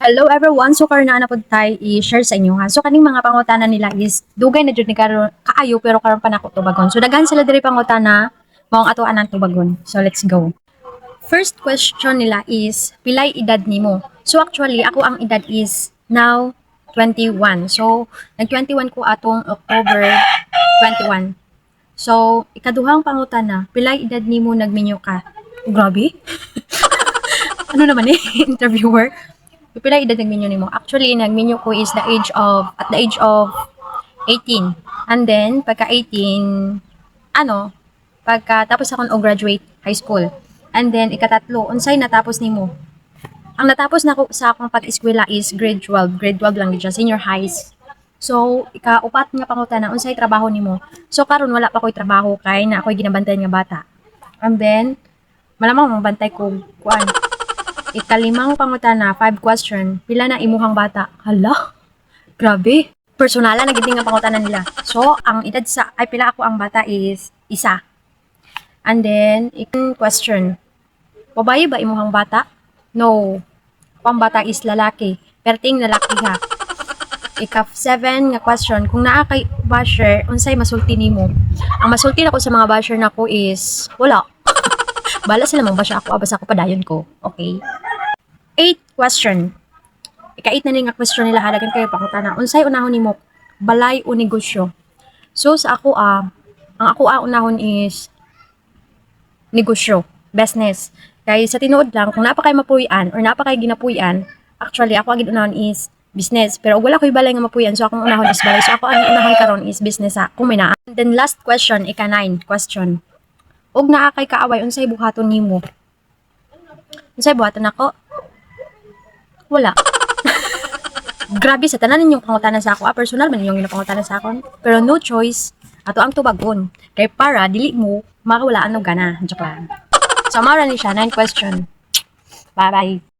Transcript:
Hello everyone, so karna na pod tay i-share sa inyo ha. So kaning mga pangutana nila is dugay na jud ni karon kaayo pero karon pa nako tubagon. So daghan sila diri pangutana maong atoan ang tubagon. So let's go. First question nila is pilay edad nimo. So actually ako ang edad is now 21. So nag-21 ko atong October 21. So ikaduhang pangutana, pilay edad nimo nagminyo ka? Grabe. Ano naman interviewer? Pila edad nagminyo nimo? Actually, nagminyo ko is at the age of 18. And then, pagka 18, pagka tapos akong graduate high school. And then, ikatatlo, unsay natapos nimo? Ang natapos na ko sa akong pag-eskwela is grade 12. Grade 12 lang dyan, senior highs. So, ikaupat nga pangutana, unsay trabaho nimo? So, karon wala pa ko'y trabaho kay na ako'y ginabantayan nga bata. And then, malamang mabantay ko, ikalimang pangutana, 5 question. Pila na imuhang bata? Hala, grabe. Personala na gid nga pangutana nila. So, ang edad pila ako ang bata is isa. And then, question. Babae ba imuhang bata? No. Pang bata is lalaki. Perting lalaki ha. Ika-7 nga question. Kung naa kay basher, unsay masulti nimo? Ang masulti nako sa mga basher nako is wala. Bala sila mong basya ako, abas ako padayon ko. Okay? 8 question. Ika-8 na nga question nila, halagan kayo pangutana. Unsay unahon nimo? Balay o negosyo? So, sa ako ang ako unahon is negosyo, business. Kaya sa tinuod lang, kung napa kay mapuyan or napa kay ginapuyan, actually, ako agad unahon is business. Pero wala ko'y balay nga mapuyan, so akong unahon is balay. So, ako ang unahon karon is business kung may naa. And then last question, ika-9 question. Og naa kay kaaway, unsay buhaton nimo? Unsay buhaton ako? Wala. Grabe sa tanan ninyong pangutana sa ako. Personal man ninyong pangutana sa akon. Pero no choice. Ato ang tubagon. Kay para dili mo makawalaan og gana. Joke lang. So mara ni siya 9 question. Bye bye.